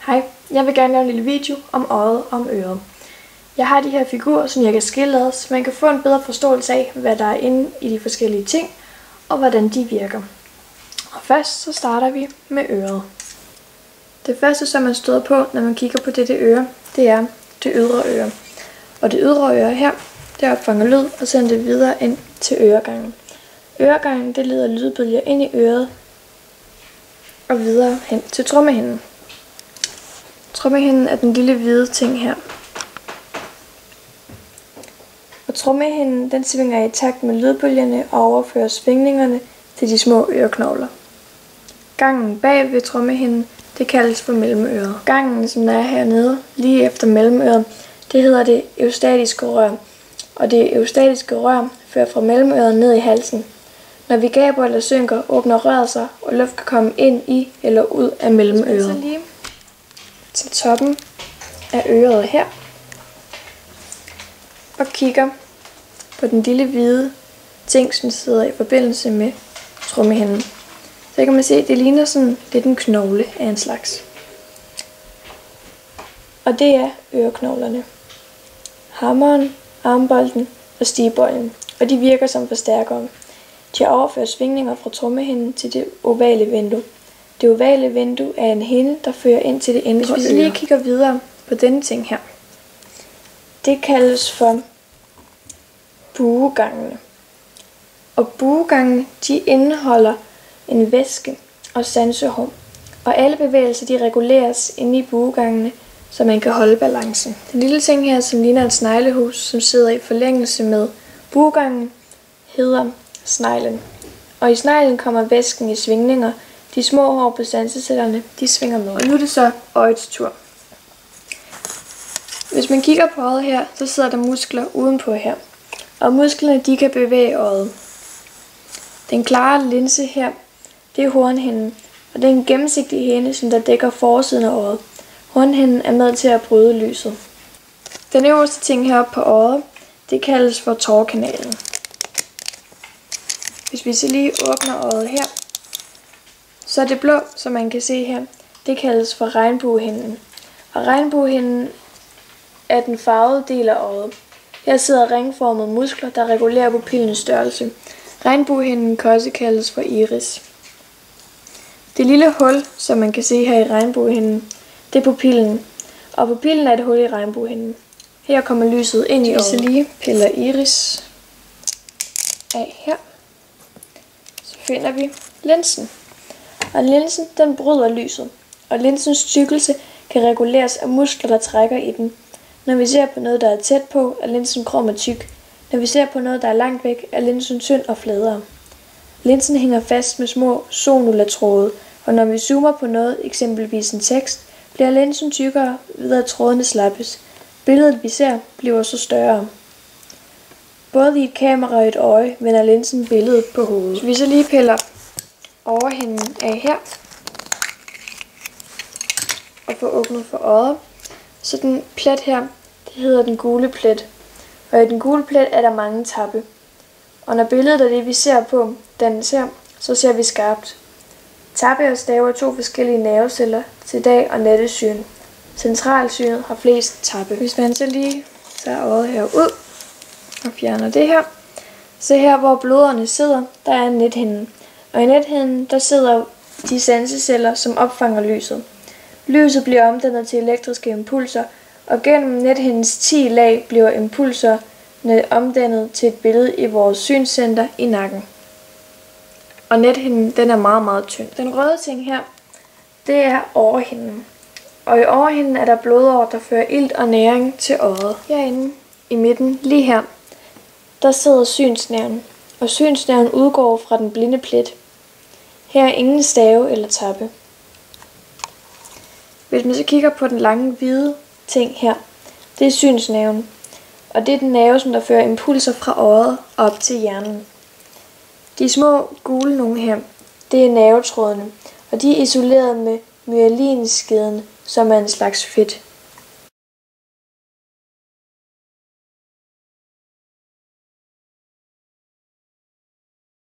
Hej, jeg vil gerne lave en lille video om øjet og om øret. Jeg har de her figurer, som jeg kan skille ad, så man kan få en bedre forståelse af, hvad der er inde i de forskellige ting, og hvordan de virker. Og først så starter vi med øret. Det første, som man støder på, når man kigger på dette øre, det er det ydre øre. Og det ydre øre her, det opfanger lyd og sender det videre ind til øregangen. Øregangen, det leder lydbølger ind i øret og videre hen til trommehinden. Trommehinden er den lille hvide ting her. Og trommehinden, den svinger i takt med lydbølgerne og overfører svingningerne til de små øreknogler. Gangen bag ved trommehinden, det kaldes for mellemøret. Gangen, som er hernede, lige efter mellemøret, det hedder det eustatiske rør. Og det eustatiske rør fører fra mellemøret ned i halsen. Når vi gaber eller synker, åbner røret sig, og luft kan komme ind i eller ud af mellemøret. Så lige til toppen af øret her, og kigger på den lille hvide ting, som sidder i forbindelse med trommehinden. Så kan man se, at det ligner sådan lidt en knogle af en slags. Og det er øreknoglerne. Hammeren, armbolden og stigbøjlen, og de virker som forstærkere. De overfører svingninger fra trommehinden til det ovale vindue. Det ovale vindue er en hinde, der fører ind til det indre øre. Hvis vi lige kigger videre på denne ting her, det kaldes for buegangene. Og buegangene, de indeholder en væske og sansehår. Og alle bevægelser, de reguleres inde i buegangene, så man kan holde balancen. Den lille ting her, som ligner en sneglehus, som sidder i forlængelse med buegangen, hedder sneglen. Og i sneglen kommer væsken i svingninger. De små hår på sansecellerne, de svinger med. Og nu er det så øjets tur. Hvis man kigger på øjet her, så sidder der muskler udenpå her. Og musklerne, de kan bevæge øjet. Den klare linse her, det er hornhinden. Og det er en gennemsigtig hinde, som der dækker forsiden af øjet. Hornhinden er med til at bryde lyset. Den øverste ting heroppe på øjet, det kaldes for tårekanalen. Hvis vi så lige åbner øjet her, så er det blå, som man kan se her, det kaldes for regnbuehinden. Og regnbuehinden er den farvede del af øjet. Her sidder ringformede muskler, der regulerer pupillens størrelse. Regnbuehinden kan også kaldes for iris. Det lille hul, som man kan se her i regnbuehinden, det er pupillen. Og pupillen er et hul i regnbuehinden. Her kommer lyset ind i øjet. Hvis vi lige piller iris af her, så finder vi linsen. Og linsen, den bryder lyset. Og linsens tykkelse kan reguleres af muskler, der trækker i den. Når vi ser på noget, der er tæt på, er linsen krum og tyk. Når vi ser på noget, der er langt væk, er linsen tynd og fladere. Linsen hænger fast med små sonulatråde, og når vi zoomer på noget, eksempelvis en tekst, bliver linsen tykkere ved at trådene slappes. Billedet vi ser bliver så større. Både i et kamera og et øje vender linsen billedet på hovedet. Så vi så lige piller overhinden af her og får åbnet for øjet. Så den plet her, det hedder den gule plet. Og i den gule plet er der mange tappe. Og når billedet er det, vi ser på, dannes her, så ser vi skarpt. Tappe og stave er to forskellige nerveceller til dag- og nattesyn. Centralsynet har flest tappe. Hvis man så lige tager øjet her ud og fjerner det her, så her hvor blodårene sidder, der er en nethinde. Og i nethinden, der sidder de sanseceller, som opfanger lyset. Lyset bliver omdannet til elektriske impulser, og gennem nethindens 10 lag bliver impulserne omdannet til et billede i vores synscenter i nakken. Og nethinden, den er meget, meget tynd. Den røde ting her, det er overhinden. Og i overhinden er der blodårer, der fører ilt og næring til øjet. Herinde i midten, lige her, der sidder synsnerven. Og synsnerven udgår fra den blinde plet. Her er ingen stave eller tappe. Hvis man så kigger på den lange hvide ting her, det er synsnerven. Og det er den nerve, som der fører impulser fra øjet op til hjernen. De små gule nogle her, det er nervetrådene, og de er isoleret med myelinskeden, som er en slags fedt.